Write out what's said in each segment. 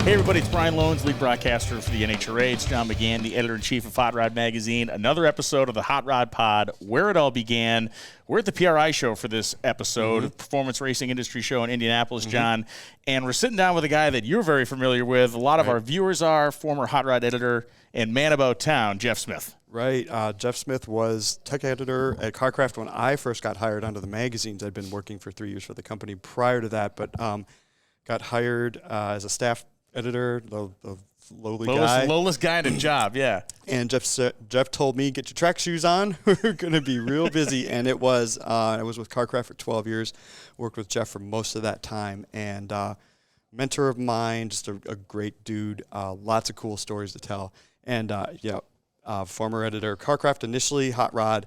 Hey everybody, it's Brian Loans, lead broadcaster for the NHRA. It's John McGann, the editor-in-chief of Hot Rod Magazine. Another episode of the Hot Rod Pod, where it all began. We're at the PRI show for this episode, Performance Racing Industry Show in Indianapolis, John. And we're sitting down with a guy that you're very familiar with. A lot of our viewers are, former Hot Rod editor and man about town, Jeff Smith. Right. Jeff Smith was tech editor at CarCraft when I first got hired onto the magazines. I'd been working for 3 years for the company prior to that, but got hired as a staff editor, the lowest guy in a job, yeah. And Jeff told me, get your track shoes on. We're going to be real busy. And it was, I was with CarCraft for 12 years, worked with Jeff for most of that time. And mentor of mine, just a great dude, lots of cool stories to tell. And, former editor, CarCraft initially, Hot Rod,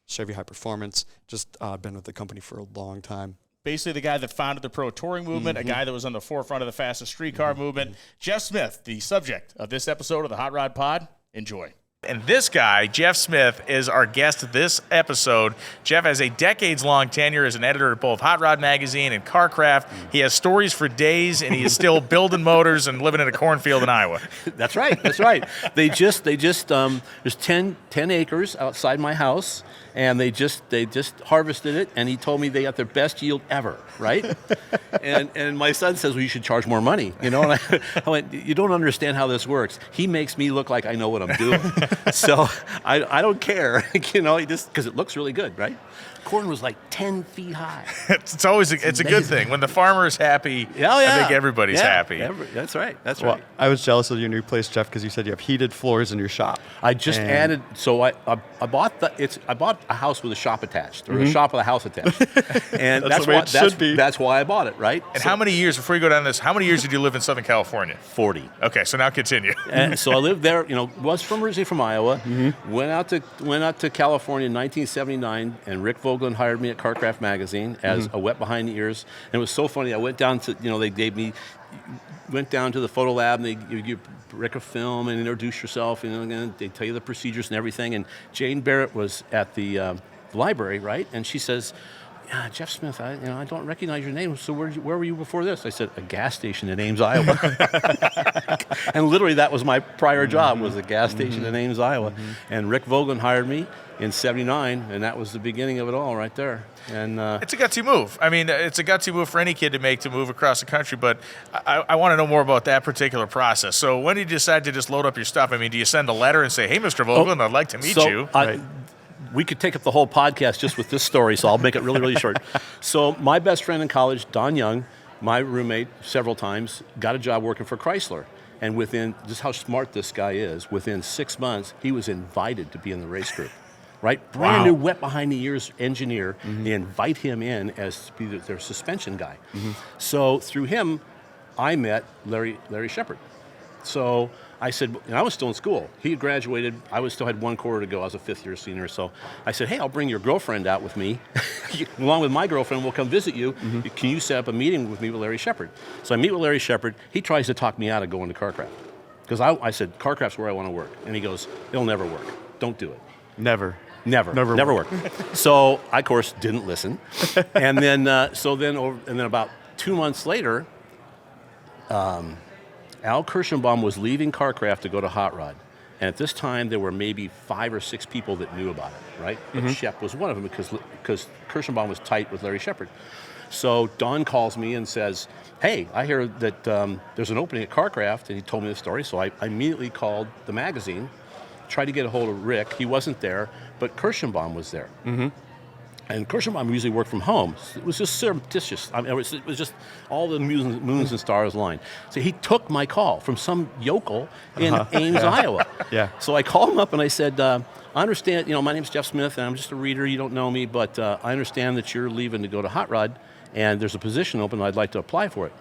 Chevy High Performance, just been with the company for a long time. Basically the guy that founded the pro touring movement, a guy that was on the forefront of the fastest streetcar movement. Jeff Smith, the subject of this episode of the Hot Rod Pod. Enjoy. And this guy, Jeff Smith, is our guest this episode. Jeff has a decades-long tenure as an editor at both Hot Rod Magazine and CarCraft. He has stories for days, and he is still building motors and living in a cornfield in Iowa. That's right. That's right. They just there's 10 acres outside my house, and they just harvested it, and he told me they got their best yield ever, right? and my son says, well, you should charge more money, you know? And I went, you don't understand how this works. He makes me look like I know what I'm doing. So I don't care, you know, just because it looks really good, right? Corn was like 10 feet high. It's always a good thing. When the farmer is happy, I think everybody's happy. That's right. That's well, right. I was jealous of your new place, Jeff, because you said you have heated floors in your shop. I just added, so I bought a house with a shop attached, or a shop with a house attached, and that's why I bought it, right? And how many years, before you go down this, how many years did you live in Southern California? 40. Okay, so now continue. And so I lived there. You know, was originally from Iowa. Went out to California in 1979, and Rick Vogel hired me at CarCraft Magazine as a wet behind the ears. And it was so funny. I went down to, went down to the photo lab, and you give Rick a film and introduce yourself, and they tell you the procedures and everything. And Jane Barrett was at the library, right? And she says, yeah, Jeff Smith, I don't recognize your name. So where were you before this? I said, a gas station in Ames, Iowa. And literally that was my prior job, was a gas station in Ames, Iowa. And Rick Vogel hired me in 79, and that was the beginning of it all right there. And it's a gutsy move. I mean, it's a gutsy move for any kid to move across the country, but I want to know more about that particular process. So when did you decide to just load up your stuff? I mean, do you send a letter and say, hey, Mr. Vogel, I'd like to meet you? We could take up the whole podcast just with this story, so I'll make it really, really short. So my best friend in college, Don Young, my roommate several times, got a job working for Chrysler. And within, just how smart this guy is, within 6 months, he was invited to be in the race group. Right? Brand new wet behind the ears engineer. They invite him in as to be their suspension guy. So through him, I met Larry Shepard. So I said, and I was still in school. He had graduated. I still had 1 quarter to go. I was a fifth-year senior. So I said, hey, I'll bring your girlfriend out with me. Along with my girlfriend, we'll come visit you. Can you set up a meeting with me with Larry Shepard? So I meet with Larry Shepard. He tries to talk me out of going to CarCraft. Because I said, CarCraft's where I want to work. And he goes, it'll never work. Don't do it. Never work. So I, of course, didn't listen. And then, about 2 months later, Al Kirschenbaum was leaving CarCraft to go to Hot Rod. And at this time, there were maybe 5 or 6 people that knew about it, right? But Shep was one of them because Kirschenbaum was tight with Larry Shepard. So Don calls me and says, hey, I hear that there's an opening at CarCraft, and he told me the story. So I immediately called the magazine, tried to get a hold of Rick. He wasn't there, but Kirschenbaum was there. And Kirschenbaum usually worked from home. It was just surreptitious. I mean, it was just all the moons and stars aligned. So he took my call from some yokel in Ames, Iowa. So I called him up and I said, I understand, my name's Jeff Smith and I'm just a reader. You don't know me, but I understand that you're leaving to go to Hot Rod and there's a position open and I'd like to apply for it.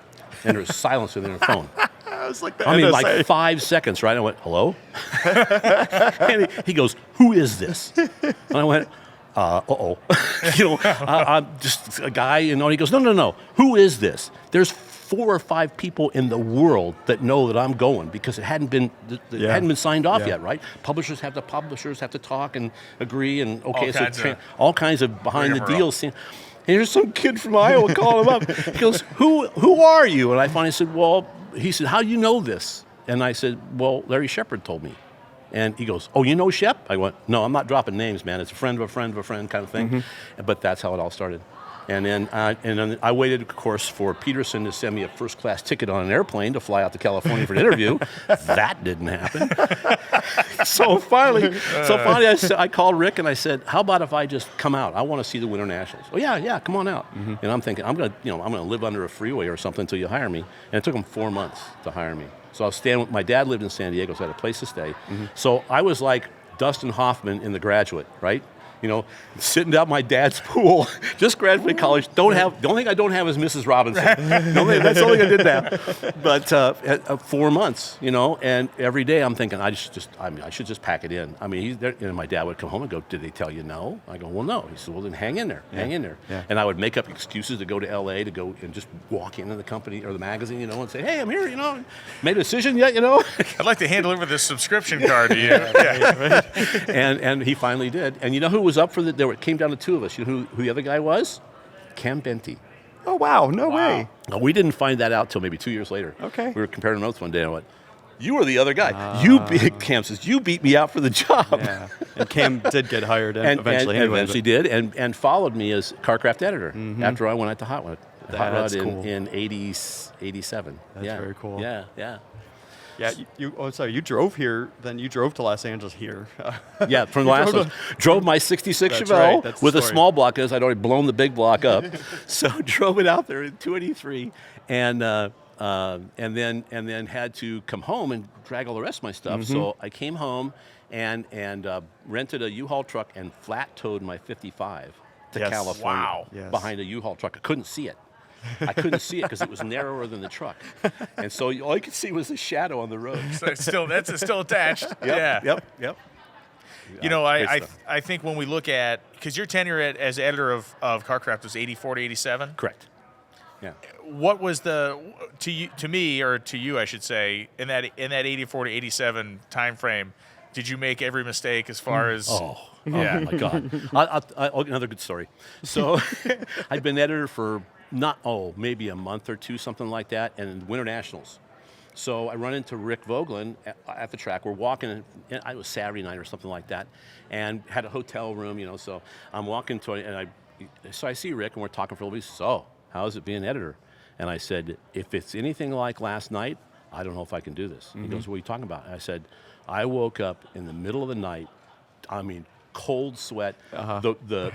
And there's silence in the phone. I was like, like 5 seconds, right? I went, hello? And he goes, who is this? And I went, I'm just a guy, and he goes, no, who is this? There's 4 or 5 people in the world that know that I'm going because it hadn't been signed off yet, right? Publishers have to talk and agree, and all kinds of behind the deals. And here's some kid from Iowa calling him up. He goes, who are you? And I finally said, well, he said, how do you know this? And I said, well, Larry Shepard told me. And he goes, oh, you know Shep? I went, no, I'm not dropping names, man. It's a friend of a friend of a friend kind of thing. But that's how it all started. And then I waited, of course, for Peterson to send me a first-class ticket on an airplane to fly out to California for an interview. That didn't happen. So finally, I called Rick and I said, "How about if I just come out? I want to see the Winter Nationals." "Oh yeah, come on out." And I'm thinking, I'm gonna live under a freeway or something until you hire me. And it took them 4 months to hire me. So I was staying with my dad lived in San Diego, so I had a place to stay. So I was like Dustin Hoffman in The Graduate, right? Sitting down my dad's pool, just graduated college. The only thing I don't have is Mrs. Robinson. That's the only thing I did have. But 4 months, and every day I'm thinking I should just pack it in. I mean, he's there, and my dad would come home and go, "Did they tell you no?" I go, "Well, no." He said, "Well, then hang in there, hang in there." Yeah. And I would make up excuses to go to L.A. to go and just walk into the company or the magazine, and say, "Hey, I'm here, made a decision yet, I'd like to hand deliver this subscription card to you. Right. And he finally did. And you know who was up for it came down to two of us. You know who the other guy was? Cam Benty. Oh, wow. No way. No, we didn't find that out till maybe 2 years later. Okay. We were comparing notes one day, and I went, "You were the other guy." Cam says, "You beat me out for the job." Yeah. And Cam did get hired eventually. And eventually did, and followed me as Carcraft editor after I went out to Hot Rod in 87. That's very cool. Yeah. Yeah, you drove here, then you drove to Los Angeles here. Yeah, from Los Angeles. Drove my 66 Chevelle with a small block, because I'd already blown the big block up. So drove it out there in 283, and then had to come home and drag all the rest of my stuff. So I came home and rented a U-Haul truck and flat towed my 55 to California behind a U-Haul truck. I couldn't see it. I couldn't see it because it was narrower than the truck, and so all you could see was the shadow on the road. So that's still attached. Yep. I think when we look at, because your tenure as editor of CarCraft was 84 to 87. Correct. Yeah. What was to me or to you, I should say, in that 84 to 87 time frame? Did you make every mistake as far as? Oh my God! Another good story. So I'd been editor for maybe a month or two, something like that, and Winter Nationals. So I run into Rick Vogelin at the track. We're walking, and it was Saturday night or something like that, and had a hotel room, So I'm walking so I see Rick, and we're talking for a little bit. So how's it being editor? And I said, if it's anything like last night, I don't know if I can do this. He goes, "What are you talking about?" And I said, I woke up in the middle of the night. I mean, cold sweat. The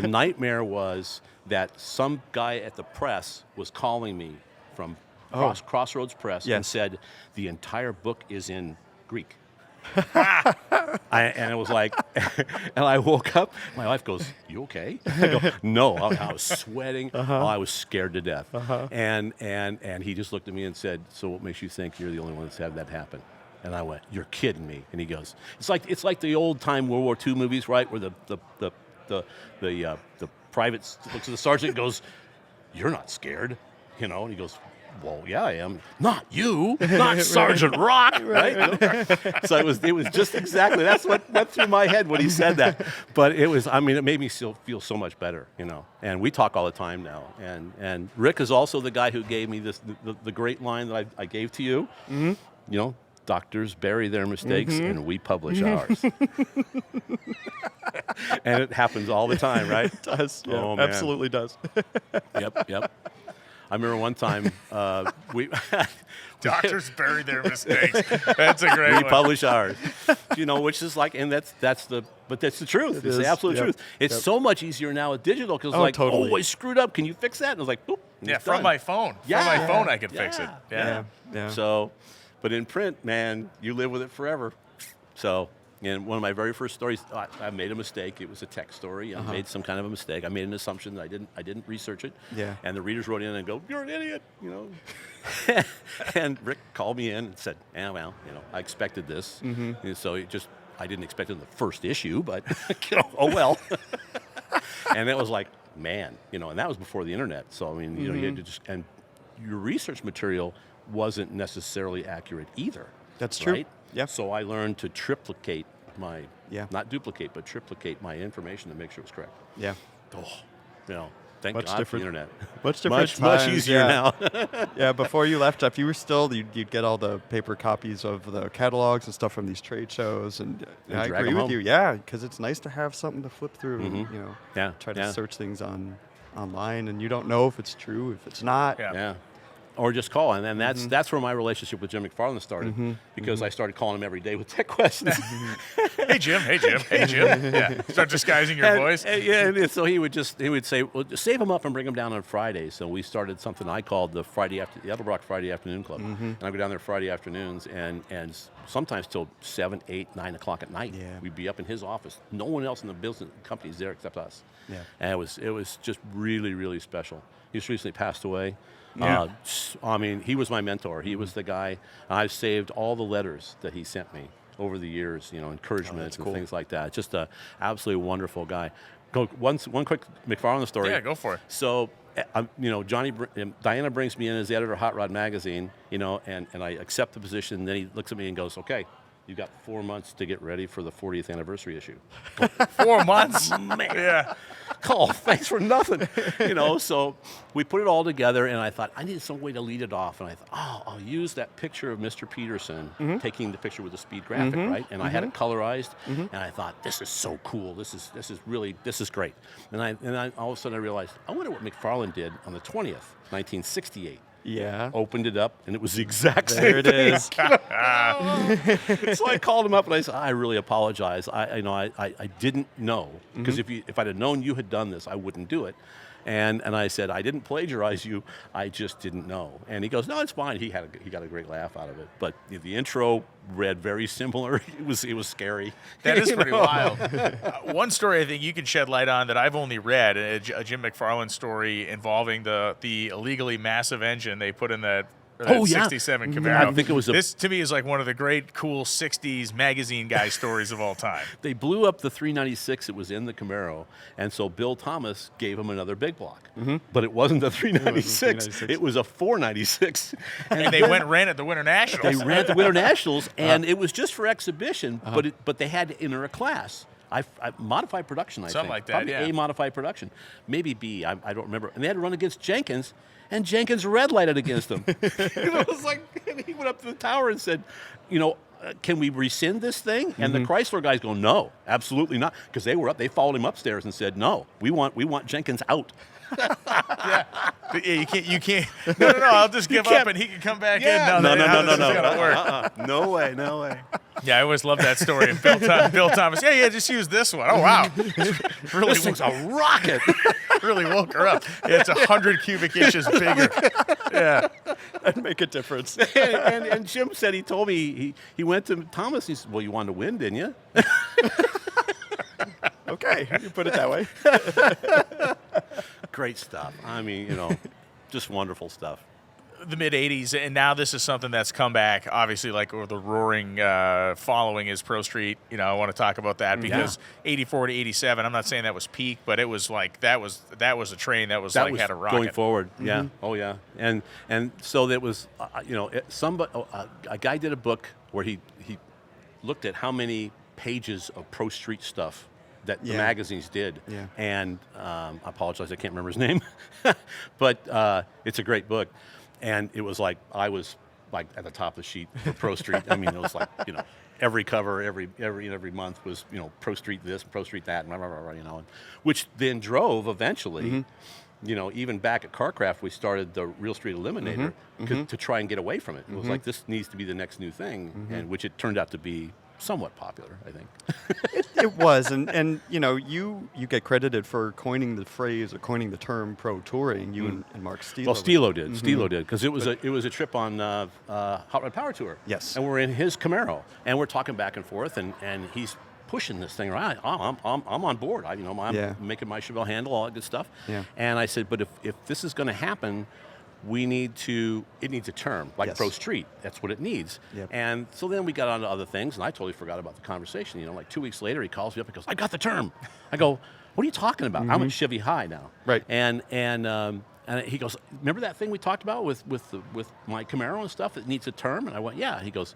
nightmare was that some guy at the press was calling me from Crossroads Press and said, "The entire book is in Greek." And it was like, and I woke up. My wife goes, "You okay?" I go, "No." I was sweating. I was scared to death. And he just looked at me and said, "So what makes you think you're the only one that's had that happen?" And I went, "You're kidding me." And he goes, "It's like the old time World War II movies, right? Where the private looks at the sergeant and goes, 'You're not scared,' And he goes, 'Well, yeah, I am.' 'Not you, not Sergeant Rock,' right?" So it was just exactly that's what went through my head when he said that. But it made me still feel so much better, And we talk all the time now. And Rick is also the guy who gave me the great line that I gave to you. Doctors bury their mistakes and we publish ours. And it happens all the time, right? It does. Yeah, absolutely does. Yep. I remember one time doctors bury their mistakes. That's a great one. We publish ours. Which is like, and that's the truth. It's the absolute truth. It's so much easier now with digital because totally. I screwed up. Can you fix that? And I was like, boop. From my phone. Yeah. From my phone I can fix it. Yeah. So, but in print, man, you live with it forever. So, and one of my very first stories, I made a mistake. It was a text story. I made some kind of a mistake. I made an assumption that I didn't research it. Yeah. And the readers wrote in and go, "You're an idiot," And Rick called me in and said, I expected this. And so I didn't expect it in the first issue, but oh well. And it was like, man, and that was before the internet. So you had to and your research material wasn't necessarily accurate either. That's true. Right? Yeah. So I learned to triplicate not duplicate, but triplicate my information to make sure it was correct. Yeah. Thank Much God for the different. internet. Much different. Much easier now. Yeah, before you left, Jeff, you were still, you'd get all the paper copies of the catalogs and stuff from these trade shows, and And I drag agree 'em with home. you. Yeah, because it's nice to have something to flip through and, Yeah, try to yeah. search things online, and you don't know if it's true, if it's not. Yeah. Yeah. Or just call, and then that's where my relationship with Jim McFarland started, because I started calling him every day with tech questions. Hey Jim, hey Jim, hey Jim. Yeah. Start disguising your voice. And so he would say, well, just save them up and bring them down on Fridays. So we started something I called the Edelbrock Friday Afternoon Club, and I go down there Friday afternoons, and sometimes till 7, 8, 9 o'clock at night. Yeah. We'd be up in his office. No one else in the business company's there except us. Yeah. And it was just really, really special. He's recently passed away. Yeah. I mean, he was my mentor. He was the guy. I've saved all the letters that he sent me over the years, encouragement and things like that. Just a absolutely wonderful guy. One quick McFarland story. Yeah, go for it. So, Diana brings me in as the editor of Hot Rod Magazine, and I accept the position. And then he looks at me and goes, "Okay, you've got 4 months to get ready for the 40th anniversary issue." 4 months? Man. Yeah. Oh, thanks for nothing. So we put it all together, and I thought, I needed some way to lead it off. And I thought, I'll use that picture of Mr. Peterson taking the picture with the speed graphic, right? And I had it colorized, and I thought, this is so cool. This is great. And I all of a sudden I realized, I wonder what McFarland did on the 20th, 1968. Yeah. Opened it up, and it was the exact same There it thing. is. So I called him up and I said, I really apologize. I didn't know, because if I'd have known you had done this, I wouldn't do it. And I said, I didn't plagiarize you, I just didn't know. And he goes, no, it's fine. He got a great laugh out of it. But the intro read very similar. It was scary. That is pretty wild. One story I think you can shed light on that I've only read, a Jim McFarland story involving the illegally massive engine they put in that 67 Camaro. I think it was this to me is like one of the great cool 60s magazine guy stories of all time. They blew up the 396 that was in the Camaro, and so Bill Thomas gave him another big block. But it wasn't a 396. It was a 496. And they went and ran at the Winter Nationals. They ran at the Winter Nationals, and it was just for exhibition, but they had to enter a class. I modified production, I think. Something like that, Probably yeah. A modified production. Maybe B, I don't remember. And they had to run against Jenkins, and Jenkins red lighted against him. It was like, and he went up to the tower and said, can we rescind this thing? And the Chrysler guys go, no, absolutely not. Because they were up, they followed him upstairs and said, no, we want Jenkins out. Yeah, you can't. No, I'll just give up and he can come back in. No. Gonna work. No way. Yeah, I always love that story. And Bill Thomas, just use this one. Oh, wow. Really, This thing's a rocket. really woke her up. Yeah, it's 100 cubic inches bigger. Yeah. That'd make a difference. and Jim said, he told me, he went to Thomas, he said, well, you wanted to win, didn't you? Okay, you put it that way. Great stuff. I mean, just wonderful stuff. The mid-'80s, and now this is something that's come back, obviously, like over the roaring following is Pro Street. I want to talk about that because 84 to 87, I'm not saying that was peak, but it was like that was a train that was had a rocket. Going forward, yeah. Oh, yeah. And so there was, a guy did a book where he looked at how many pages of Pro Street stuff that the magazines did. Yeah. And I apologize, I can't remember his name, but it's a great book. And it was like I was like at the top of the sheet for Pro Street. I mean, it was like every cover every month was Pro Street this, Pro Street that, and which then drove eventually. Even back at Carcraft, we started the Real Street Eliminator to try and get away from it. It was like this needs to be the next new thing, and which it turned out to be somewhat popular, I think. It was, and you get credited for coining the phrase or coining the term pro touring. You and Mark Stilo. Well, Stilo did. Stilo did, because it was a trip on Hot Rod Power Tour. Yes. And we're in his Camaro, and we're talking back and forth, and he's pushing this thing around. I'm on board. I'm making my Chevelle handle, all that good stuff. Yeah. And I said, but if this is going to happen, it needs a term, like Pro Street. That's what it needs. Yep. And so then we got on to other things, and I totally forgot about the conversation. Like 2 weeks later, he calls me up and goes, I got the term. I go, what are you talking about? I'm at Chevy High now. Right. And he goes, remember that thing we talked about with my Camaro and stuff that needs a term? And I went, yeah. He goes,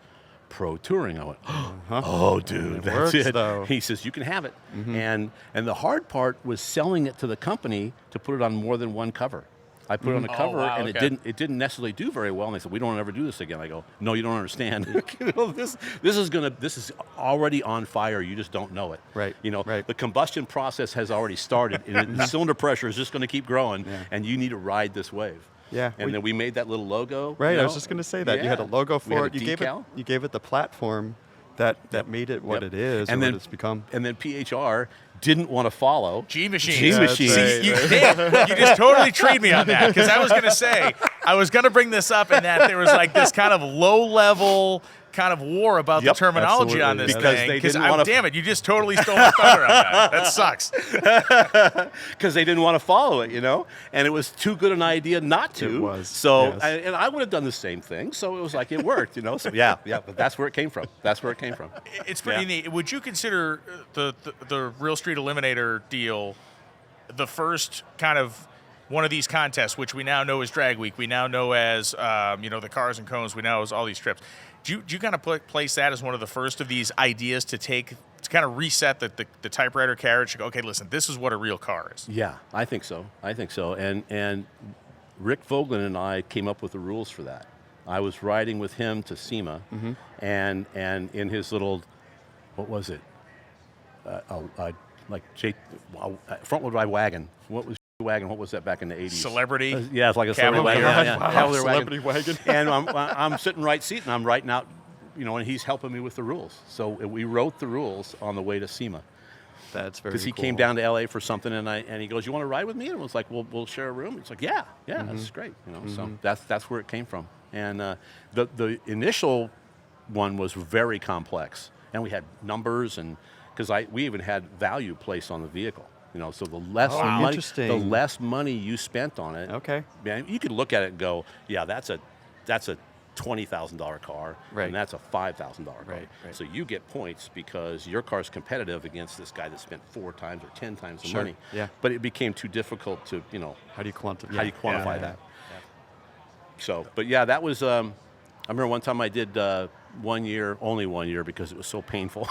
Pro Touring. I went, oh, dude, It that's works, it. though. He says, you can have it. And the hard part was selling it to the company to put it on more than one cover. I put it on a cover, wow, and okay. it didn't necessarily do very well. And they said, we don't ever do this again. I go, no, you don't understand. This is already on fire. You just don't know it. Right. Right. The combustion process has already started, and the cylinder pressure is just going to keep growing, and you need to ride this wave. Yeah. And then we made that little logo. Right, I was just going to say that. Yeah. You had a logo We had for a it. decal. You gave it the platform that made it what it is and what it's become. And then PHR didn't want to follow. G-Machine. G-Machine. See, you just totally treed me on that, because I was going to say, I was going to bring this up in that there was like this kind of low-level kind of war about the terminology on this because thing. they didn't want to. Damn it, you just totally stole my thunder on that. That sucks. Because they didn't want to follow it, and it was too good an idea not to. It was. So, yes. I would have done the same thing. So it was like it worked, So yeah, but that's where it came from. It's pretty neat. Would you consider the Real Street Eliminator deal the first kind of one of these contests, which we now know as Drag Week, we now know as the Cars and Cones, we know as all these trips? Do you kind of place that as one of the first of these ideas to kind of reset the typewriter carriage? Go, okay, listen, this is what a real car is. Yeah, I think so. And Rick Vogelin and I came up with the rules for that. I was riding with him to SEMA, and in his little, what was it? Front-wheel drive wagon. What was wagon? What was that back in the 80s? Celebrity? Yeah, it's like a Cavalier. celebrity wagon. Wow, Cavalier celebrity wagon. And I'm sitting right seat, and I'm writing out, and he's helping me with the rules. So we wrote the rules on the way to SEMA. That's very cool. Because he came down to LA for something, and he goes, "You want to ride with me?" And I was like, "We'll share a room." It's like, "Yeah, that's great." So that's where it came from. And the initial one was very complex, and we had numbers, and because we even had value placed on the vehicle. So the less money you spent on it, Okay. man, you could look at it and go, "Yeah, that's a $20,000 car, Right. and that's a $5,000 car." Right. So you get points because your car's competitive against this guy that spent 4 times or 10 times the Sure. money. Yeah. But it became too difficult to, How do you quantify? how do you quantify that? So, but yeah, that was. I remember one time I did only 1 year because it was so painful.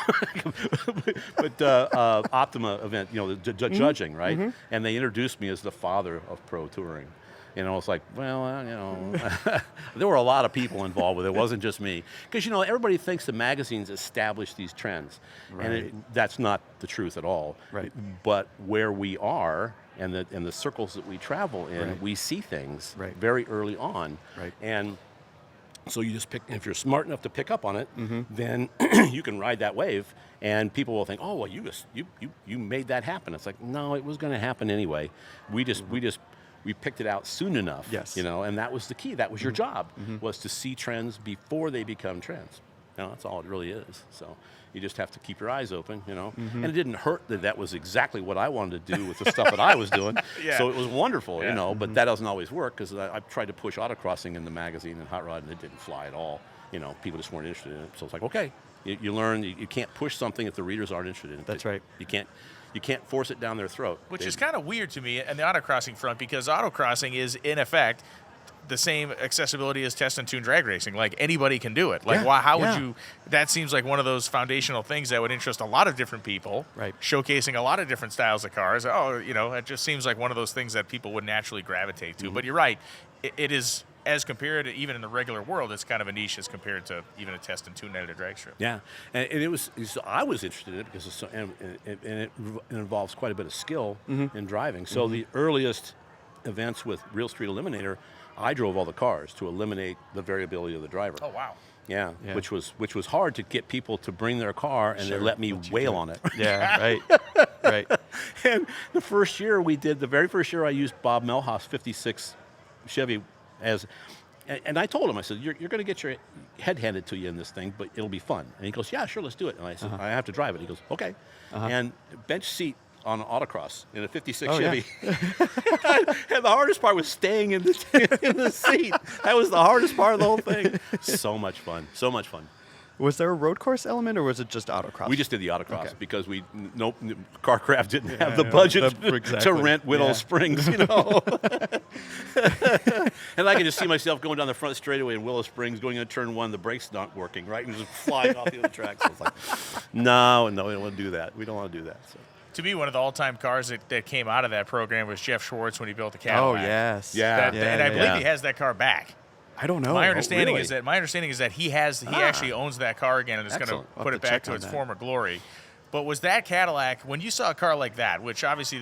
but Optima event, the judging, right? And they introduced me as the father of pro touring. It's like, well, there were a lot of people involved with it. It wasn't just me. Because, everybody thinks the magazines establish these trends. Right. And that's not the truth at all. Right. But where we are and the circles that we travel in, Right. we see things Right. very early on. Right. And so you just if you're smart enough to pick up on it, then you can ride that wave, and people will think, oh, well, you made that happen. It's like, no, it was going to happen anyway. We picked it out soon enough. Yes. And that was the key. That was your job, was to see trends before they become trends. That's all it really is. So you just have to keep your eyes open, And it didn't hurt that was exactly what I wanted to do with the stuff that I was doing. Yeah. So it was wonderful, Yeah. But that doesn't always work because I tried to push autocrossing in the magazine and Hot Rod, and it didn't fly at all. People just weren't interested in it. So it's like, okay, you learn you can't push something if the readers aren't interested in it. That's right. You can't force it down their throat. Which is kind of weird to me in the autocrossing front, because autocrossing is, in effect, the same accessibility as test and tune drag racing. Like, anybody can do it. Like, how would you? That seems like one of those foundational things that would interest a lot of different people. Right. Showcasing a lot of different styles of cars. It just seems like one of those things that people would naturally gravitate to. But you're right. It is, as compared to even in the regular world, it's kind of a niche as compared to even a test and tune edited drag strip. Yeah, and I was interested in it because it involves quite a bit of skill in driving. So the earliest events with Real Street Eliminator, I drove all the cars to eliminate the variability of the driver. Oh, wow. Yeah, which was hard to get people to bring their car and they let me wail on it. Yeah, right. Right. And the very first year I used Bob Melhoff's 56 Chevy and I told him, I said, you're going to get your head handed to you in this thing, but it'll be fun. And he goes, yeah, sure, let's do it. And I said, I have to drive it. He goes, okay. And bench seat on autocross in a 56 Chevy. Yeah. And the hardest part was staying in the seat. That was the hardest part of the whole thing. So much fun. Was there a road course element, or was it just autocross? We just did the autocross because Carcraft didn't have the budget to rent Whittle Springs, And I can just see myself going down the front straightaway in Willow Springs, going into turn 1, the brakes not working, right, and just flying off the other track. So it's like, no, we don't want to do that. We don't want to do that. So. To me, one of the all-time cars that came out of that program was Jeff Schwartz when he built the Cadillac. Oh, yes. And I believe he has that car back. I don't know. My understanding is that he actually owns that car again and is going to put it back to its former glory. But was that Cadillac, when you saw a car like that, which obviously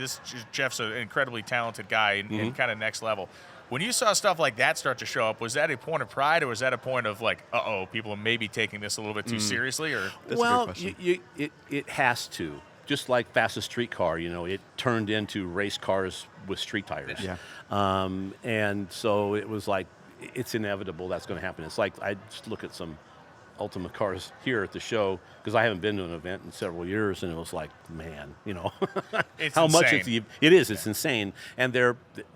Jeff's an incredibly talented guy and kind of next level, when you saw stuff like that start to show up, was that a point of pride or was that a point of like, people are maybe taking this a little bit too seriously? Or well, it has to. Just like fastest street car, it turned into race cars with street tires. Yeah. And so it was like, it's inevitable that's going to happen. It's like I just look at some Ultimate cars here at the show because I haven't been to an event in several years, and it was like, man, it's how insane. much it's insane. And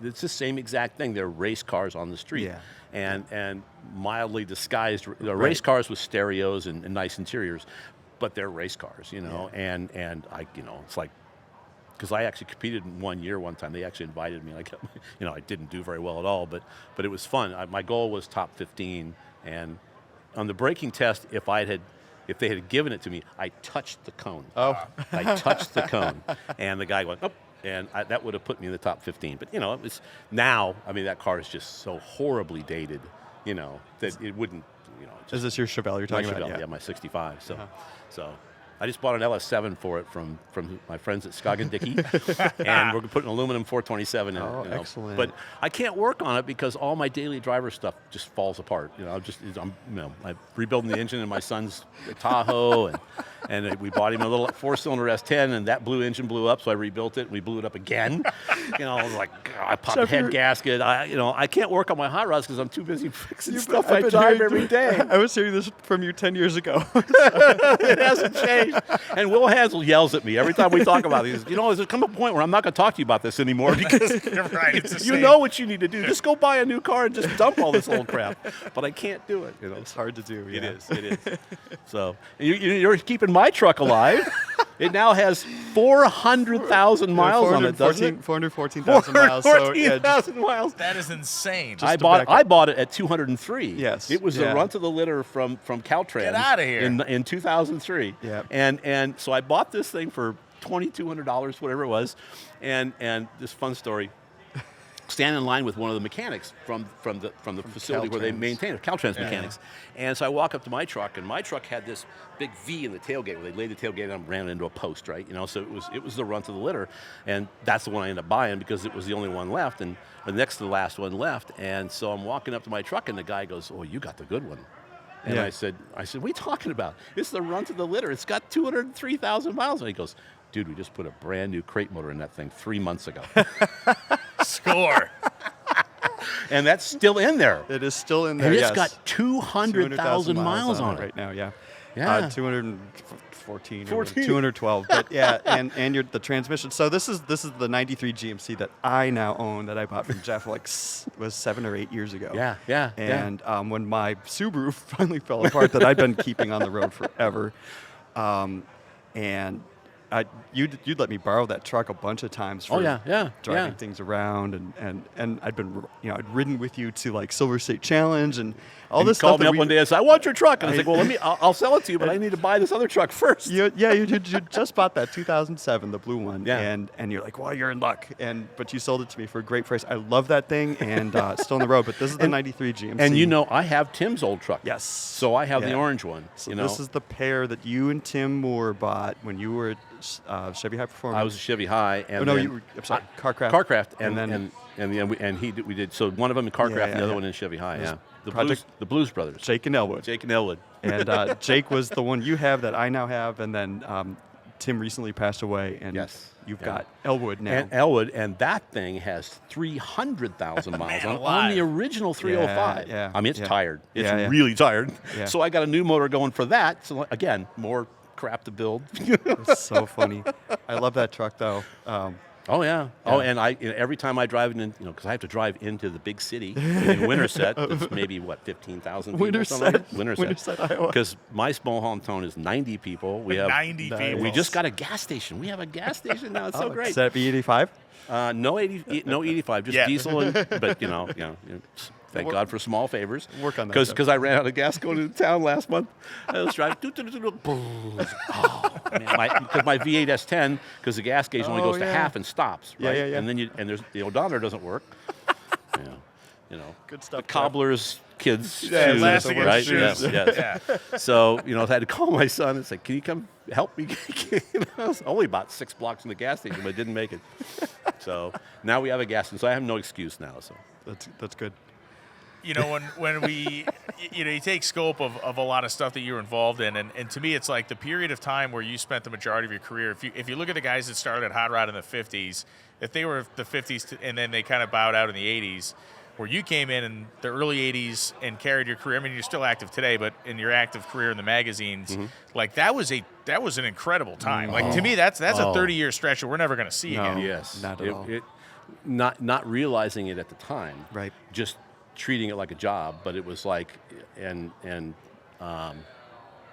it's the same exact thing. They're race cars on the street, and mildly disguised race cars with stereos and nice interiors, but they're race cars, And I, it's like. Because I actually competed in one time. They actually invited me. I didn't do very well at all, but it was fun. My goal was top 15, and on the braking test, if they had given it to me, I touched the cone. Oh, I touched the cone, and the guy went, oh, and that would have put me in the top 15. But it's now. I mean, that car is just so horribly dated, that it wouldn't. Is this your Chevelle you're talking about? Yeah, my 65. So. I just bought an LS7 for it from my friends at Skog & Dickey, and we're putting aluminum 427 in it. Oh, excellent. But I can't work on it because all my daily driver stuff just falls apart. I'm rebuilding the engine in my son's Tahoe, and we bought him a little 4-cylinder S10, and that engine blew up, so I rebuilt it, and we blew it up again. I popped a head gasket. I can't work on my hot rods because I'm too busy fixing stuff I drive every day. I was hearing this from you 10 years ago. It hasn't changed. And Will Hansel yells at me every time we talk about these. There's come a point where I'm not going to talk to you about this anymore because You're right, it's the you same. know what you need to do. Just go buy a new car and just dump all this old crap. But I can't do it. It's hard to do. Yeah. It is. So you're keeping my truck alive. It now has 400,000 miles on it, doesn't it? 414,000 miles. 414,000 miles. That is insane. I bought it at 203. Yes. It was the run to the litter from Caltrans. Get out of here. In 2003. Yeah. And so I bought this thing for $2,200, whatever it was, and this fun story. Stand in line with one of the mechanics from the facility where they maintain it, Caltrans mechanics. And so I walk up to my truck, and my truck had this big V in the tailgate where they laid the tailgate and ran it into a post, right? So it was the run to the litter, and that's the one I ended up buying because it was the only one left, and the next to the last one left. And so I'm walking up to my truck, and the guy goes, "Oh, you got the good one." And I said, "What are you talking about? It's the run to the litter. It's got 203,000 miles." And he goes, "Dude, we just put a brand new crate motor in that thing 3 months ago." Score. And that's still in there. It is still in there. And it's got 200,000 miles on it right now. Yeah. Yeah. 214 or 212. But and the transmission. So this is the 93 GMC that I now own that I bought from Jeff was 7 or 8 years ago. Yeah. And when my Subaru finally fell apart that I'd been keeping on the road forever, and you'd let me borrow that truck a bunch of times for driving things around, and I'd been I'd ridden with you to like Silver State Challenge and all this stuff. You called me up one day and said, "I want your truck," and I was like, "Well, I'll sell it to you, but I need to buy this other truck first." You just bought that 2007, the blue one, and you're like, "Well, you're in luck," but you sold it to me for a great price. I love that thing, and it's still on the road. But this is the 93 GMC, and I have Tim's old truck. Yes, so I have the orange one. So this is the pair that you and Tim Moore bought when you were at Chevy High Performance. I was a Chevy High, and Carcraft, and we did so one of them in Carcraft, and the other one in Chevy High. Yeah, the Blues Brothers, Jake and Elwood. And Jake was the one you have that I now have, and then Tim recently passed away, and you've got Elwood now. And that thing has 300,000 miles on the original 305. Yeah. I mean, it's tired. It's really tired. Yeah. So I got a new motor going for that. So again, more crap to build. It's so funny. I love that truck though. Oh yeah. Oh, and every time I drive in, because I have to drive into the big city in Winterset, it's maybe 15,000 people. Winterset, Iowa. Because my small hometown is 90 people. We have 90 people. We just got a gas station. We have a gas station now. It's so great. Is that B85? No 85, just diesel. But thank God for small favors. Work on that. Because I ran out of gas going into town last month. I was driving. Because my V8 S10, because the gas gauge only goes to half and stops, right? Yeah. And then the odometer doesn't work. Good stuff. The cobbler's kids' shoes, elastic right? shoes. Yes. So I had to call my son and say, "Can you come help me?" I was only about 6 blocks from the gas station, but I didn't make it. So now we have a gas station, so I have no excuse now. So that's good. When we, you take scope of a lot of stuff that you're involved in, and to me, it's like the period of time where you spent the majority of your career. If you look at the guys that started at Hot Rod in the 50s, if they were the 50s and then they kind of bowed out in the 80s, where you came in the early 80s and carried your career. I mean, you're still active today, but in your active career in the magazines, like that was an incredible time. Like to me, that's a 30-year stretch that we're never going to see again. Yes, not at all. Not realizing it at the time, right? Just treating it like a job, but it was like,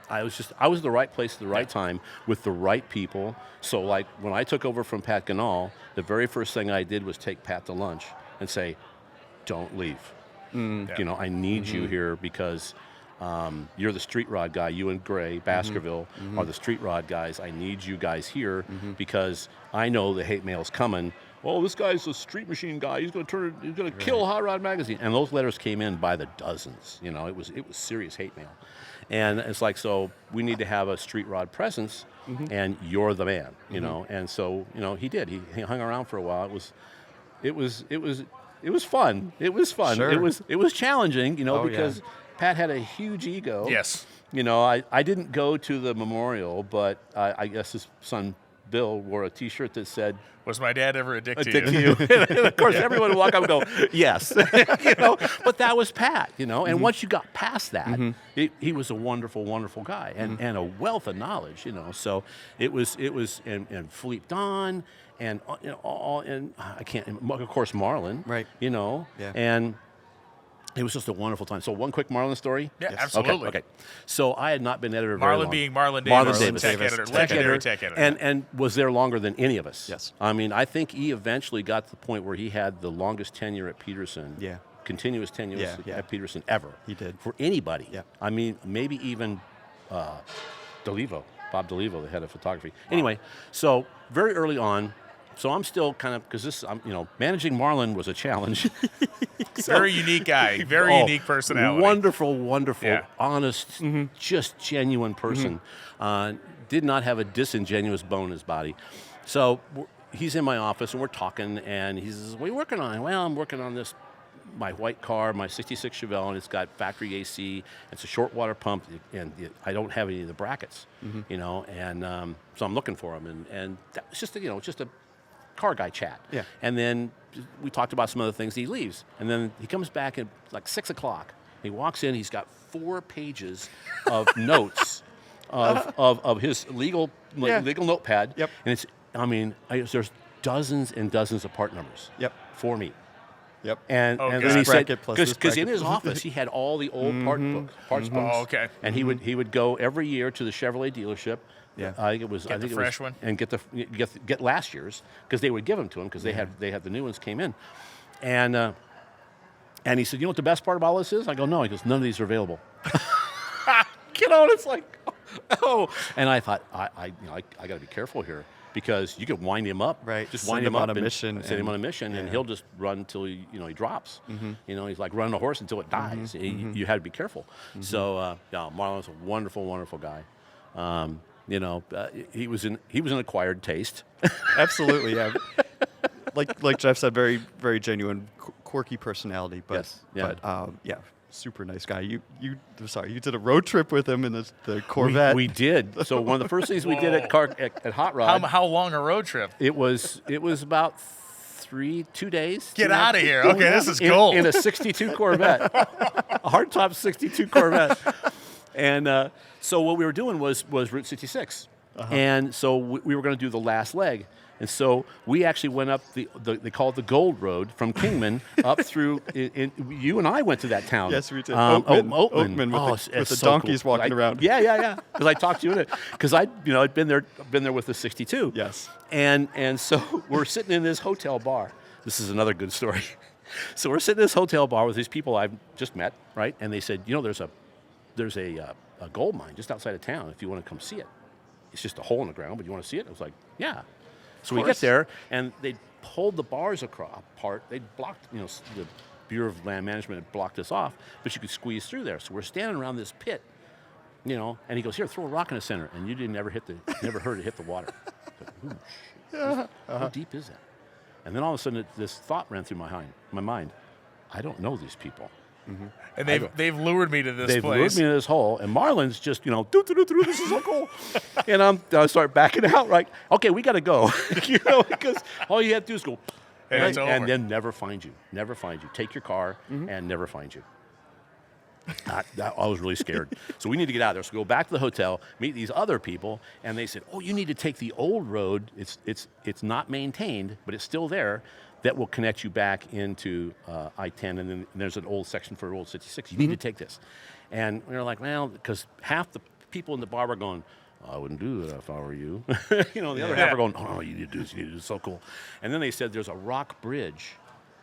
I was the right place at the right time with the right people. So like when I took over from Pat Ganal, the very first thing I did was take Pat to lunch and say, "Don't leave. I need you here because you're the street rod guy. You and Gray Baskerville are the street rod guys. I need you guys here because I know the hate mail's coming. Oh, this guy's a street machine guy. He's going to kill Hot Rod Magazine." And those letters came in by the dozens. It was serious hate mail. And it's like, so we need to have a street rod presence, and you're the man, And so, he did. He hung around for a while. It was fun. It was fun. Sure. It was challenging, because Pat had a huge ego. Yes. I didn't go to the memorial, but I guess his son Bill wore a T-shirt that said, "Was my dad ever a dick to you?" And of course, everyone would walk up and go, "Yes." But that was Pat, And once you got past that, he was a wonderful, wonderful guy and a wealth of knowledge, So it was and Philippe Don and and I can't, of course, Marlon, right? And it was just a wonderful time. So one quick Marlon story. Yeah, absolutely. Okay. So I had not been editor very long. Marlon being Marlon Davis, Tech editor, legendary tech editor. And was there longer than any of us. Yes. I mean, I think he eventually got to the point where he had the longest tenure at Peterson. Yeah. Continuous tenure at Peterson ever. He did. For anybody. Yeah. I mean, maybe even DeLevo, Bob DeLevo, the head of photography. Anyway, so very early on, so I'm still kind of, because managing Marlon was a challenge. Very unique guy, very unique personality. Wonderful, honest, just genuine person. Did not have a disingenuous bone in his body. So he's in my office and we're talking, and he says, "What are you working on?" Well, I'm working on this, my white car, my '66 Chevelle, and it's got factory AC. It's a short water pump, and I don't have any of the brackets, And so I'm looking for them, and that was just just a car guy chat. Yeah. And then we talked about some other things. He leaves, and then he comes back at like 6 o'clock. He walks in. He's got 4 pages of notes of his legal notepad. Yep. And it's there's dozens and dozens of part numbers. Yep. For me. Yep. And then he said, because in his office he had all the old parts books. Oh, okay. And he would go every year to the Chevrolet dealership. Yeah. I think it was Get the fresh one and get last year's, because they would give them to him because they had the new ones came in, and he said, "You know what the best part about all this is?" I go, "No." He goes, "None of these are available." And it's like, oh. And I thought, I got to be careful here, because you could wind him up, right? Just send wind him on up a mission, send him on a mission, and he'll just run until he drops. He's like running a horse until it dies. You had to be careful. So Marlon's a wonderful, wonderful guy. He was an acquired taste. Absolutely, yeah. Like Jeff said, very, very genuine, quirky personality. But Yes, yeah. But super nice guy. You did a road trip with him in the Corvette. We did. So one of the first things we did at Hot Rod. How long a road trip? It was about 2 days. Get out of here. Okay, this is gold. In a 62 Corvette. A hardtop 62 Corvette. And so what we were doing was Route 66. And so we were going to do the last leg. And so we actually went up they call it the Gold Road from Kingman up through. You and I went to that town. Yes, we did. Oatman with the so donkeys cool. walking around. Yeah. Because I talked to you in it. Because I'd been there with the 62. Yes. And so we're sitting in this hotel bar. This is another good story. So we're sitting in this hotel bar with these people I've just met, right? And they said, there's a gold mine just outside of town if you want to come see it. It's just a hole in the ground, but you want to see it? I was like, yeah. So we get there, and they pulled the bars apart. They blocked, the Bureau of Land Management had blocked us off, but you could squeeze through there. So we're standing around this pit, and he goes, here, throw a rock in the center. And you never heard it hit the water. Like, how deep is that? And then all of a sudden, this thought ran through my mind. I don't know these people. Mm-hmm. And they've lured me to this place. They've lured me to this hole, and Marlon's just, this is so cool. And I start backing out, like, okay, we got to go. Because all you have to do is go, and then never find you. Take your car and never find you. I was really scared. So we need to get out of there. So we go back to the hotel, meet these other people, and they said, you need to take the old road. It's not maintained, but it's still there. That will connect you back into I-10, and then there's an old section for Old 66. You need to take this. And we were like, well, because half the people in the bar were going, I wouldn't do that if I were you. The other half are going, oh, you need to do this, it's so cool. And then they said there's a rock bridge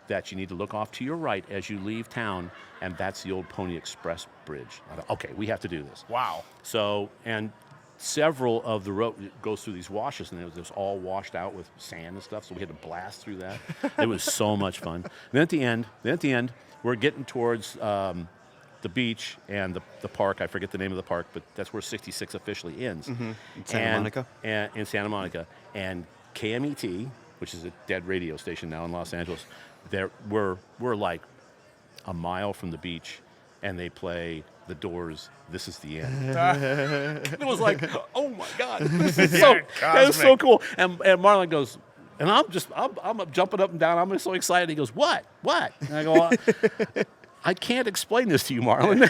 that you need to look off to your right as you leave town, and that's the old Pony Express bridge. I thought, okay, we have to do this. Wow. So, and several of the road goes through these washes, and it was all washed out with sand and stuff, so we had to blast through that. It was so much fun. And then at the end, we're getting towards the beach and the park. I forget the name of the park, but that's where 66 officially ends. In Santa Monica? And in Santa Monica. And KMET, which is a dead radio station now in Los Angeles, we're like a mile from the beach, and they play The Doors' This Is the End. It was like, oh my God, this is so cool. And Marlon goes, and I'm jumping up and down. I'm so excited. He goes, what? And I go, I can't explain this to you, Marlon.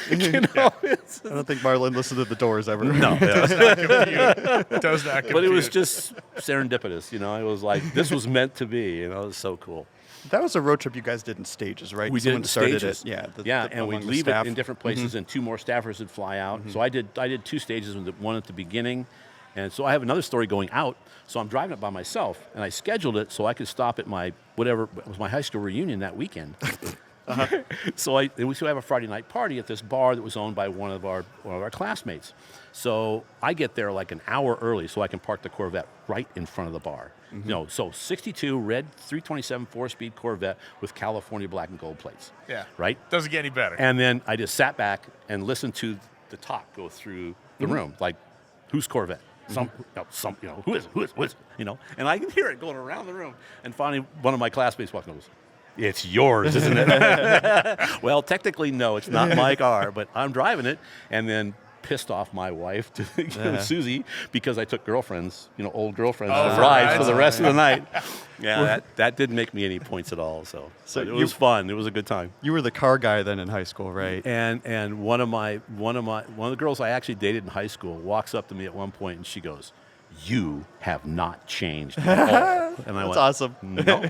I don't think Marlon listened to The Doors ever. No. It does not compute. But it was just serendipitous. It was like, this was meant to be. It was so cool. That was a road trip you guys did in stages, right? We did it in stages. Yeah, and we'd leave it in different places, and two more staffers would fly out. So I did two stages, one at the beginning, and so I have another story going out. So I'm driving it by myself, and I scheduled it so I could stop at my it was my high school reunion that weekend. So we used to have a Friday night party at this bar that was owned by one of our classmates. So I get there like an hour early so I can park the Corvette right in front of the bar. So 62 red 327 4-speed Corvette with California black and gold plates. Yeah. Right? Doesn't get any better. And then I just sat back and listened to the talk go through the room. Like, whose Corvette? Who is it? And I can hear it going around the room. And finally, one of my classmates walks and goes, it's yours, isn't it? Well, technically, no, it's not my car, but I'm driving it. And then pissed off my wife, Susie, because I took girlfriends, old girlfriends, for rides for the rest of the night. Yeah, that didn't make me any points at all. So it was fun. It was a good time. You were the car guy then in high school, right? And one of the girls I actually dated in high school walks up to me at one point and she goes, "You have not changed at all." And I went, awesome. No,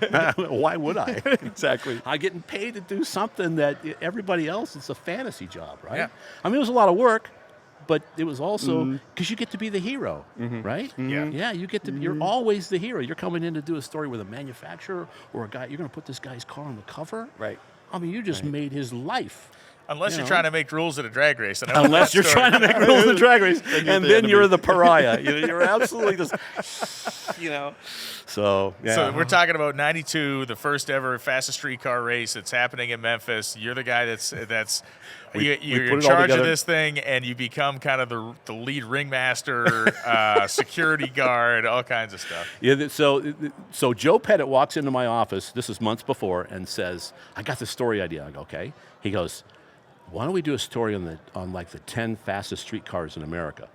why would I? Exactly. I'm getting paid to do something that everybody else, it's a fantasy job, right? Yeah. I mean, it was a lot of work, but it was also because you get to be the hero, right? Yeah, you get to. You're always the hero. You're coming in to do a story with a manufacturer or a guy. You're going to put this guy's car on the cover, right? I mean, you just made his life. Unless you're trying to make rules at a drag race. Unless you're trying to make rules at a drag race, and then you're the pariah. You're absolutely just, So, yeah. So we're talking about 92, the first ever fastest streetcar race. It's happening in Memphis. You're the guy you're in charge of this thing, and you become kind of the lead ringmaster, security guard, all kinds of stuff. Yeah. So Joe Pettit walks into my office. This is months before, and says, "I got this story idea." I go, "Okay." He goes, "Why don't we do a story on like the 10 fastest streetcars in America?"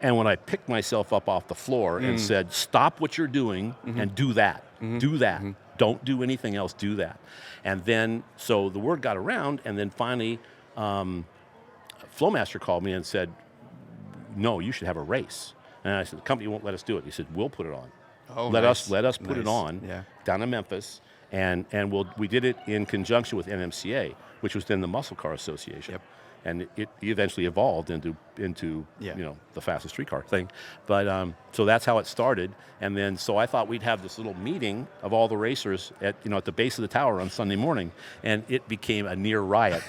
And when I picked myself up off the floor and said, "Stop what you're doing and do that. Do that. Don't do anything else. Do that." And then, so the word got around, and then finally, Flowmaster called me and said, "No, you should have a race." And I said, "The company won't let us do it." He said, "We'll put it on." let us put it on Yeah. down in Memphis, and we did it in conjunction with NMCA, which was then the Muscle Car Association. Yep. And it eventually evolved into the fastest street car thing, but so that's how it started. And then so I thought we'd have this little meeting of all the racers at the base of the tower on Sunday morning, and it became a near riot.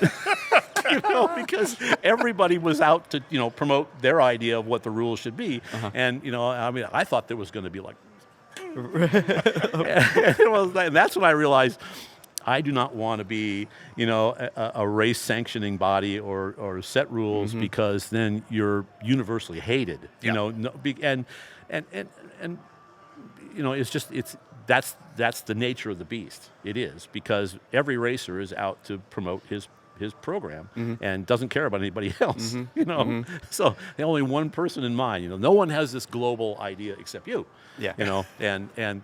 Because everybody was out to promote their idea of what the rules should be, and I thought there was going to be like, and that's when I realized I do not want to be, a race sanctioning body or set rules, because then you're universally hated. And that's the nature of the beast. It is, because every racer is out to promote his program and doesn't care about anybody else. So only one person in mind. No one has this global idea except you. Yeah. And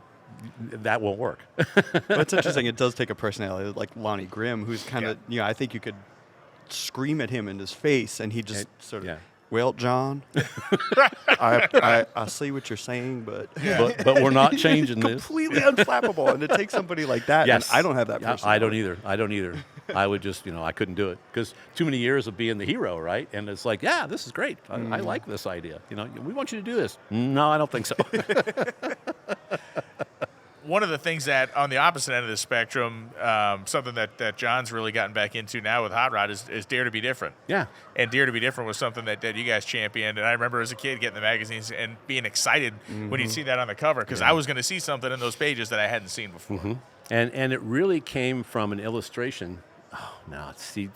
that won't work. But it's interesting. It does take a personality like Lonnie Grimm, who's kind of, I think you could scream at him in his face, and he just sort of, well, John, I see what you're saying, but we're not changing this. Completely unflappable, and it takes somebody like that. Yes. And I don't have that personality. I don't either. I would just, I couldn't do it, because too many years of being the hero, right? And it's like, yeah, this is great. I like this idea. We want you to do this. No, I don't think so. One of the things that, on the opposite end of the spectrum, something that John's really gotten back into now with Hot Rod is Dare to be Different. Yeah. And Dare to be Different was something that you guys championed. And I remember as a kid getting the magazines and being excited when you'd see that on the cover, because I was going to see something in those pages that I hadn't seen before. And it really came from an illustration. Oh, no, see,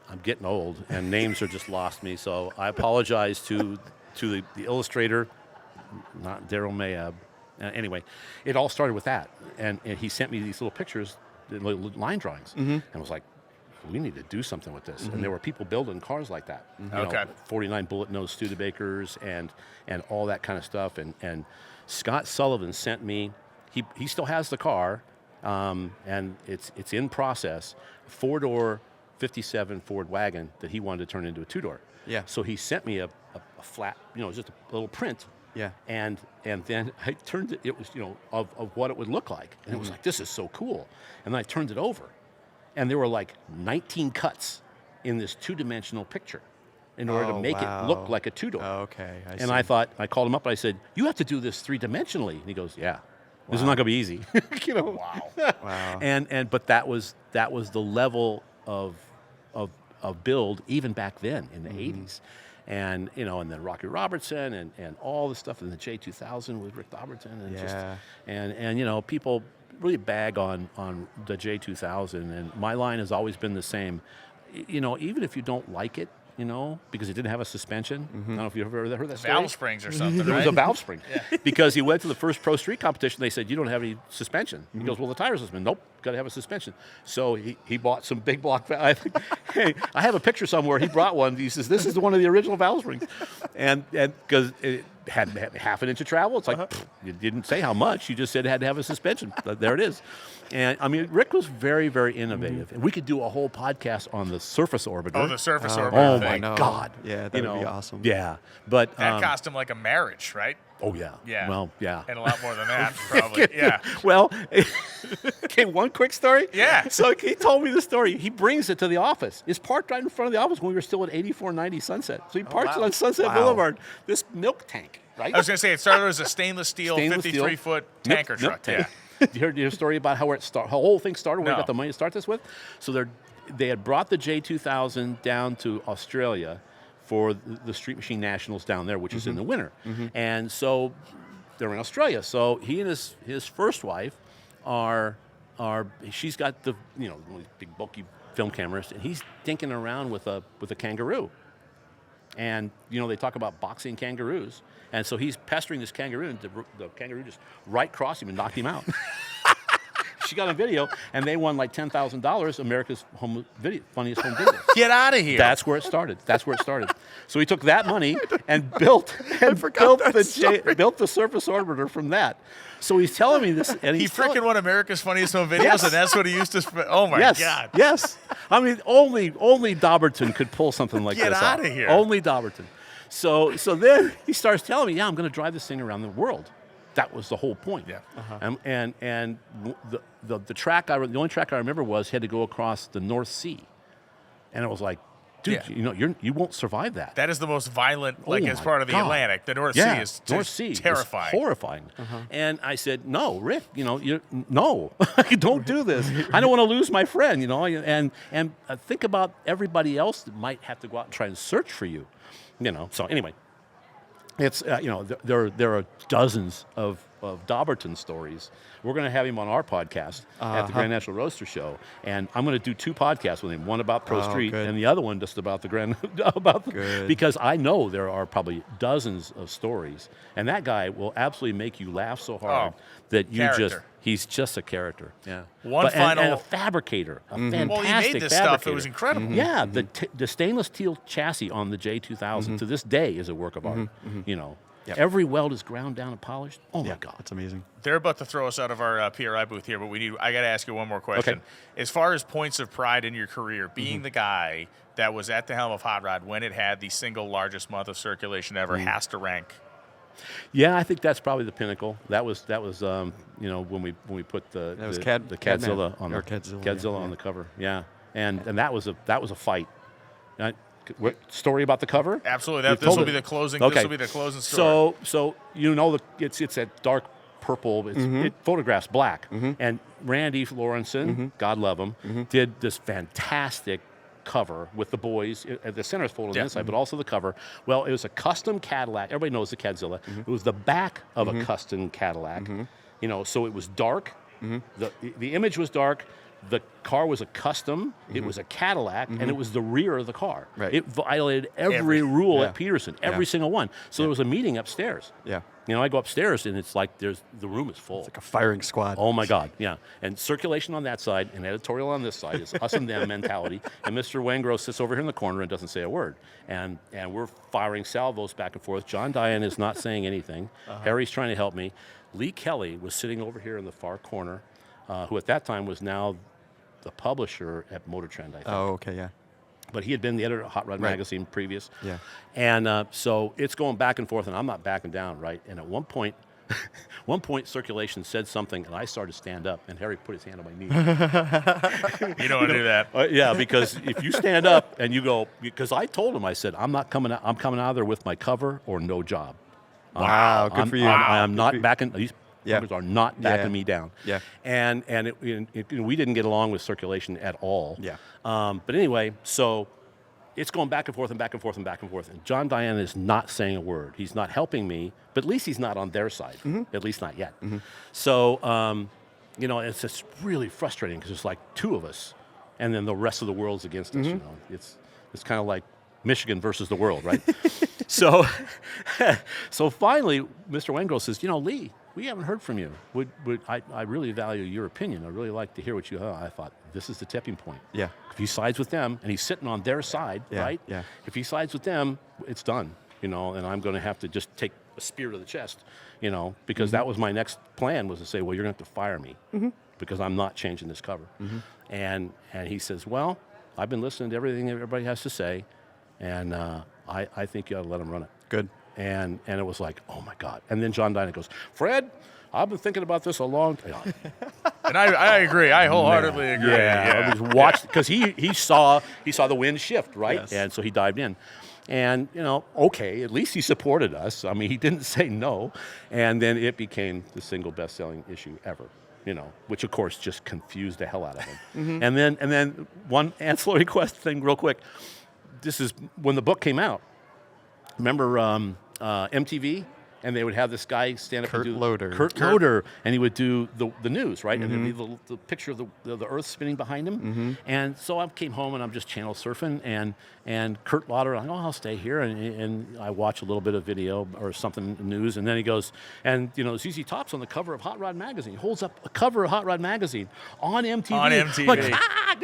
I'm getting old, and names are just lost me. So I apologize to the illustrator, not Daryl Mayab. Anyway, it all started with that, and he sent me these little pictures, line drawings, and I was like, we need to do something with this. And there were people building cars like that. 49 bullet nose Studebakers and all that kind of stuff. And Scott Sullivan sent me. He still has the car, and it's in process. 4-door 57 Ford wagon that he wanted to turn into a 2-door. Yeah. So he sent me a flat, just a little print. Yeah. And then I turned it. It was of what it would look like, and it was like, this is so cool. And then I turned it over, and there were like 19 cuts in this 2-dimensional picture in order to make it look like a 2-door. Okay. I see. And I called him up and I said, you have to do this 3-dimensionally. And he goes, yeah. This is not going to be easy. Wow. Wow. But that was the level of build even back then in the 80s. And and then Rocky Robertson and all the stuff in the J2000 with Rick Dobbertin and people really bag on the J2000, and my line has always been the same. Even if you don't like it, because it didn't have a suspension. I don't know if you've ever heard that story. Valve springs or something, There right? was a valve spring. Because he went to the first pro street competition. They said, you don't have any suspension. He goes, well, the tires suspended. Nope, got to have a suspension. So he bought some big block valve. Hey, I have a picture somewhere. He brought one. He says, this is one of the original valve springs. And because it had half an inch of travel. It's like, you didn't say how much. You just said it had to have a suspension. There it is. And, Rick was very, very innovative. And we could do a whole podcast on the surface orbiter. Oh, the surface orbiter. Oh, thing. my God. Yeah, that would be awesome. Yeah. But That cost him like a marriage, right? Oh, yeah. Yeah. Well, yeah. And a lot more than that, probably. Yeah. Well, okay, one quick story. Yeah. So he told me the story. He brings it to the office. It's parked right in front of the office when we were still at 8490 Sunset. So he parks it on Sunset Boulevard. This milk tank, right? I was going to say, it started as a stainless steel 53-foot tanker truck. Tank. You heard your story about how the whole thing started, where he got the money to start this with? So they had brought the J2000 down to Australia for the Street Machine Nationals down there, which is in the winter. And so they're in Australia. So he and his first wife she's got the big bulky film cameras, and he's dinking around with a kangaroo. And they talk about boxing kangaroos, and so he's pestering this kangaroo, and the kangaroo just right crossed him and knocked him out. She got a video, and they won like $10,000, America's funniest home video. Get out of here. That's where it started. So he took that money and built the surface orbiter from that. So he's telling me this, and he freaking won America's Funniest Home Videos, Yes. and that's what he used to. Oh my God! Yes. Only Dobbertin could pull something like Get this out of here. Only Dobbertin. So then he starts telling me, I'm going to drive this thing around the world. that was the whole point. Yeah. And the track, the only track I remember was had to go across the North Sea. And it was like, dude, you won't survive that. That is the most violent, as part of the Atlantic. The North Sea is terrifying. Horrifying. And I said, no, Rick, no, don't do this. I don't want to lose my friend, and think about everybody else that might have to go out and try and search for you, So anyway, it's, there are dozens of Dobbertin stories. We're going to have him on our podcast at the Grand National Roadster Show, and I'm going to do 2 podcasts with him. One about Pro Street, and the other one just about the because I know there are probably dozens of stories, and that guy will absolutely make you laugh so hard that you he's just a character. Yeah. And a fabricator, a fantastic Well, he made this fabricator. stuff. It was incredible. Yeah, the stainless steel chassis on the J2000 to this day is a work of art. Yep. Every weld is ground down and polished. Oh my God, that's amazing. They're about to throw us out of our PRI booth here, but I got to ask you one more question. Okay. As far as points of pride in your career, being the guy that was at the helm of Hot Rod when it had the single largest month of circulation ever has to rank. Yeah, I think that's probably the pinnacle. That was when we put the CadZZilla on on the cover. Yeah, and that was a fight. Story about the cover? Absolutely. This will be the closing. Okay. This will be the closing story. So it's that dark purple. It photographs black. And Randy Lawrenson, God love him, did this fantastic cover with the boys. The center is folded on the inside, but also the cover. Well, it was a custom Cadillac. Everybody knows the CadZZilla. It was the back of a custom Cadillac. So it was dark. The image was dark. The car was a custom, it was a Cadillac, and it was the rear of the car. Right. It violated every rule at Peterson, every single one. So there was a meeting upstairs. Yeah. I go upstairs, and it's like the room is full. It's like a firing squad. Oh, my God, yeah. And circulation on that side and editorial on this side is us and them mentality. And Mr. Wangro sits over here in the corner and doesn't say a word. And we're firing salvos back and forth. John Diane is not saying anything. Harry's trying to help me. Lee Kelly was sitting over here in the far corner, who at that time was now the publisher at MotorTrend, I think. Oh, okay, yeah. But he had been the editor of Hot Rod magazine previous. Yeah. And so it's going back and forth, and I'm not backing down, right? And at one point, circulation said something, and I started to stand up, and Harry put his hand on my knee. You don't want to do that. Yeah, because if you stand up and you go, because I told him, I said, I'm coming out of there with my cover or no job. Wow, good for you. I'm not backing. These numbers are not backing me down. Yeah. And we didn't get along with circulation at all. Yeah. But anyway, so it's going back and forth and back and forth and back and forth. And John Diane is not saying a word. He's not helping me, but at least he's not on their side. At least not yet. So, it's just really frustrating because it's like 2 of us, and then the rest of the world's against us. It's kind of like Michigan versus the world, right? So finally, Mr. Wengro says, Lee, we haven't heard from you. I really value your opinion. I really like to hear what you have. I thought, this is the tipping point. Yeah. If he sides with them, and he's sitting on their side, right? Yeah. If he sides with them, it's done, and I'm going to have to just take a spear to the chest, because that was my next plan, was to say, well, you're going to have to fire me because I'm not changing this cover. And he says, well, I've been listening to everything everybody has to say, and I think you ought to let him run it. Good. And it was like, oh, my God. And then John Diane goes, Fred, I've been thinking about this a long time. And I agree. I wholeheartedly agree. Yeah. I was watched because he saw the wind shift, right? Yes. And so he dived in. And, okay, at least he supported us. I mean, he didn't say no. And then it became the single best-selling issue ever, which, of course, just confused the hell out of him. And then one ancillary thing real quick. This is when the book came out. Remember MTV? And they would have this guy stand up and do Kurt Loder, and he would do the news, right? And there'd be the picture of the Earth spinning behind him. And so I came home and I'm just channel surfing, and Kurt Loder, I'll stay here, and I watch a little bit of video or something news, and then he goes, and ZZ Top's on the cover of Hot Rod magazine. He holds up a cover of Hot Rod magazine on MTV. On MTV. Like,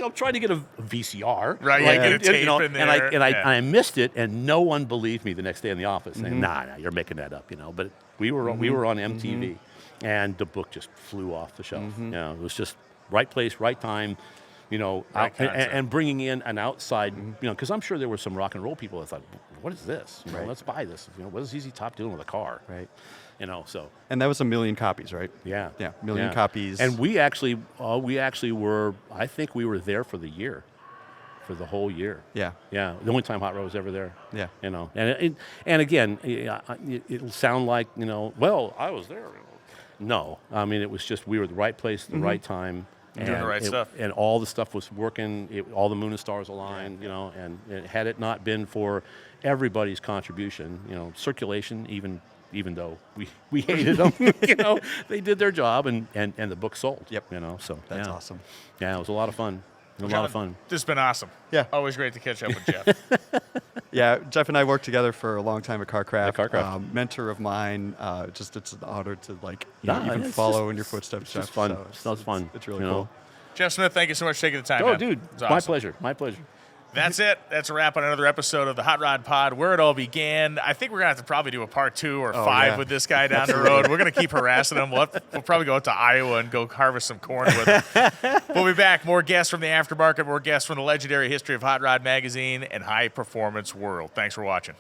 I'm trying to get a VCR, right? Get a tape in there, and I missed it, and no one believed me the next day in the office, saying, nah, you're making that up, But we were on MTV, and the book just flew off the shelf. It was just right place, right time, and bringing in an outside, because I'm sure there were some rock and roll people that thought, what is this? Let's buy this. What is ZZ Top doing with a car? Right. So. And that was 1 million copies, right? Yeah. Yeah, million copies. And we actually were, I think we were there for the year. For the whole year. Yeah. Yeah. The only time Hot Rod was ever there. Yeah. And again, it'll sound like, well, I was there. No. I mean, it was just we were at the right place at the right time. Doing the right stuff. And all the stuff was working. All the moon and stars aligned, and had it not been for everybody's contribution, circulation, even though we hated them, they did their job and the book sold. Yep. So That's awesome. Yeah, it was a lot of fun. A lot of fun. This has been awesome. Yeah. Always great to catch up with Jeff. Yeah, Jeff and I worked together for a long time at CarCraft. At CarCraft. Mentor of mine. It's an honor to Yeah, follow in your footsteps, It's Jeff. just fun. So It's fun. It's really cool. Jeff Smith, thank you so much for taking the time. Oh, man. dude, It's my awesome. pleasure. My pleasure. That's it. That's a wrap on another episode of the Hot Rod Pod, wwhere it all began. I think we're going to have to probably do a part 2 or 5 with this guy down the road. We're going to keep harassing him. We'll probably go out to Iowa and go harvest some corn with him. We'll be back. More guests from the aftermarket, more guests from the legendary history of Hot Rod Magazine and High Performance World. Thanks for watching.